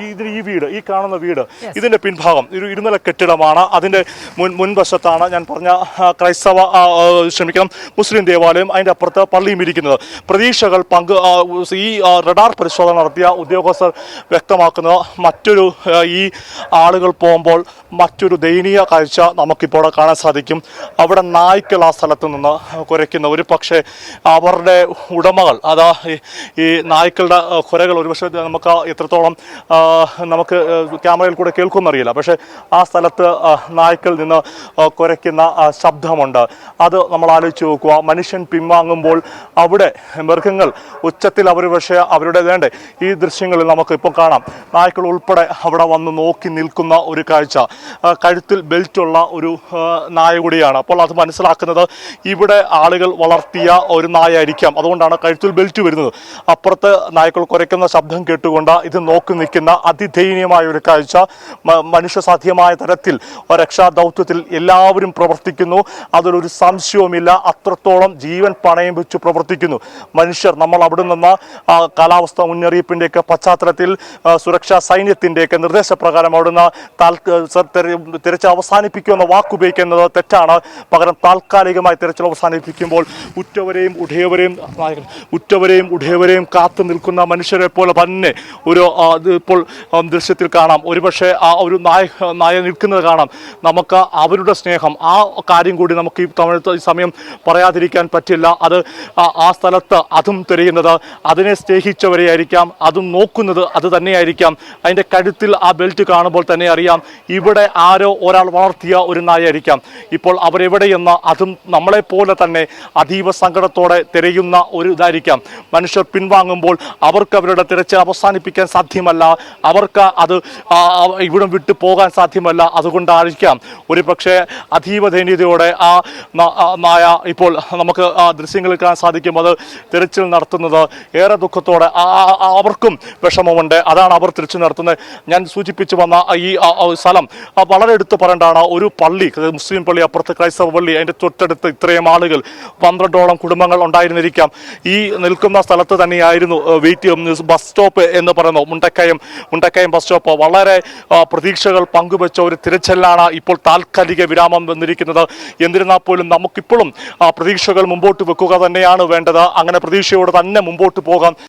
ഈ വീട്, ഈ കാണുന്ന വീട്, ഇതിന്റെ പിൻഭാഗം ഒരു ഇരുനില കെട്ടിടമാണ്. അതിന്റെ മുൻവശത്താണ് ഞാൻ പറഞ്ഞ മുസ്ലിം ദേവാലയം, അതിന്റെ അപ്പുറത്ത് പള്ളിയും ഇരിക്കുന്നത്. പ്രതീക്ഷകൾ ഈ റഡാർ പരിശോധന നടത്തിയ ഉദ്യോഗസ്ഥർ വ്യക്തമാക്കുന്നത് ഈ ആളുകൾ പോകുമ്പോൾ മറ്റൊരു ദയനീയ കാഴ്ച നമുക്കിപ്പോൾ കാണാൻ സാധിക്കും. അവിടെ നായ്ക്കൾ ആ സ്ഥലത്ത് നിന്ന് കുരയ്ക്കുന്ന, ഒരു പക്ഷേ അവരുടെ ഉടമകൾ, അതാ ഈ നായ്ക്കളുടെ കുരകൾ ഒരുപക്ഷെ നമുക്ക് എത്രത്തോളം നമുക്ക് ക്യാമറയിൽ കൂടെ കേൾക്കുമെന്നറിയില്ല. പക്ഷേ ആ സ്ഥലത്ത് നായ്ക്കൾ നിന്ന് കുരയ്ക്കുന്ന ശബ്ദമുണ്ട്. അത് നമ്മൾ ആലോചിച്ച് നോക്കുക. മനുഷ്യൻ പിൻവാങ്ങുമ്പോൾ അവിടെ മൃഗങ്ങൾ ഉച്ചത്തിൽ അവരുടെ വേണ്ടേ ഈ ദൃശ്യങ്ങളിൽ നമുക്ക് ഇപ്പം കാണാം. നായ്ക്കൾ ഉൾപ്പെടെ അവിടെ വന്ന് നോക്കി നിൽക്കുന്ന ഒരു കാഴ്ച. കഴുത്തിൽ ബെൽറ്റുള്ള ഒരു നായ കൂടിയാണ്. അപ്പോൾ അത് മനസ്സിലാക്കുന്നത് ഇവിടെ ആളുകൾ വളർത്തിയ ഒരു നായായിരിക്കാം. അതുകൊണ്ടാണ് കഴുത്തിൽ ബെൽറ്റ് വരുന്നത്. അപ്പുറത്ത് നായ്ക്കൾ കുരയ്ക്കുന്ന ശബ്ദം കേട്ടുകൊണ്ട് ഇത് നോക്കി നിൽക്കുന്ന അതിദയനീയമായ ഒരു കാഴ്ച. മനുഷ്യസാധ്യമായ തരത്തിൽ രക്ഷാദൗത്യത്തിൽ എല്ലാവരും പ്രവർത്തിക്കുന്നു. അതിലൊരു സംശയവുമില്ല. അത്രത്തോളം ജീവൻ പണയം വെച്ച് പ്രവർത്തിക്കുന്നു മനുഷ്യർ. നമ്മൾ അവിടെ നിന്ന് കാലാവസ്ഥ മുന്നറിയിപ്പിൻ്റെയൊക്കെ പശ്ചാത്തലത്തിൽ സുരക്ഷാ സൈന്യത്തിൻ്റെയൊക്കെ നിർദ്ദേശപ്രകാരം അവിടുന്ന് തിരച്ചിൽ അവസാനിപ്പിക്കുമെന്ന വാക്കുപയോഗിക്കുന്നത് തെറ്റാണ്. പകരം താൽക്കാലികമായി തിരച്ചിൽ അവസാനിപ്പിക്കുമ്പോൾ ഉറ്റവരെയും ഉടയവരെയും കാത്തു നിൽക്കുന്ന മനുഷ്യരെ പോലെ തന്നെ ഒരു ഇപ്പോൾ ദൃശ്യത്തിൽ കാണാം. ഒരുപക്ഷെ ആ ഒരു നായ നിൽക്കുന്നത് കാണാം. നമുക്ക് അവരുടെ സ്നേഹം, ആ കാര്യം കൂടി നമുക്ക് ഈ സമയം പറയാതിരിക്കാൻ പറ്റില്ല. അത് ആ സ്ഥലത്ത് അതും തിരയുന്നത് അതിനെ സ്നേഹിച്ചവരെ ആയിരിക്കാം, അതും നോക്കുന്നത് അത് തന്നെയായിരിക്കാം. അതിൻ്റെ കഴുത്തിൽ ആ ബെൽറ്റ് കാണുമ്പോൾ തന്നെ അറിയാം ഇവിടെ ആരോ ഒരാൾ വളർത്തിയ ഒരു നായായിരിക്കാം. ഇപ്പോൾ അവരെവിടെയെന്ന് അതും നമ്മളെപ്പോലെ തന്നെ അതീവ സങ്കടത്തോടെ തിരയുന്ന ഒരു ഇതായിരിക്കാം. മനുഷ്യർ പിൻവാങ്ങുമ്പോൾ അവർക്ക് അവരുടെ തിരച്ചിൽ അവസാനിപ്പിക്കാൻ സാധ്യമല്ല. അവർക്ക് അത് ഇവിടം വിട്ടു പോകാൻ സാധ്യമല്ല. അതുകൊണ്ടായിരിക്കാം ഒരു പക്ഷേ അതീവ ദയനീയതയോടെ ആ നായ ഇപ്പോൾ നമുക്ക് ആ ദൃശ്യങ്ങളിൽ കാണാൻ സാധിക്കും. അത് തിരച്ചിൽ നടത്തുന്നത് ഏറെ ദുഃഖത്തോടെ. അവർക്കും വിഷമമുണ്ട്. അതാണ് അവർ തിരച്ചിൽ നടത്തുന്നത്. ഞാൻ സൂചിപ്പിച്ചു വന്ന ഈ സ്ഥലം വളരെ എടുത്തു പറയേണ്ടതാണ്. ഒരു പള്ളി, മുസ്ലിം പള്ളി, അപ്പുറത്ത് ക്രൈസ്തവ പള്ളി, അതിൻ്റെ തൊട്ടടുത്ത് ഇത്രയും ആളുകൾ, 12ഓളം കുടുംബങ്ങൾ ഉണ്ടായിരുന്നിരിക്കാം. ഈ നിൽക്കുന്ന സ്ഥലത്ത് തന്നെയായിരുന്നു ബസ് സ്റ്റോപ്പ് എന്ന് പറയുന്നു. Mundakayam bus stop. വളരെ പ്രതീക്ഷകൾ പങ്കുവെച്ച ഒരു തിരച്ചിലാണ് ഇപ്പോൾ താൽക്കാലിക വിരാമം വന്നിരിക്കുന്നത്. എന്നിരുന്നാൽ പോലും നമുക്കിപ്പോഴും പ്രതീക്ഷകൾ മുമ്പോട്ട് വെക്കുക തന്നെയാണ് വേണ്ടത്. അങ്ങനെ പ്രതീക്ഷയോടെ തന്നെ മുമ്പോട്ട് പോകാം.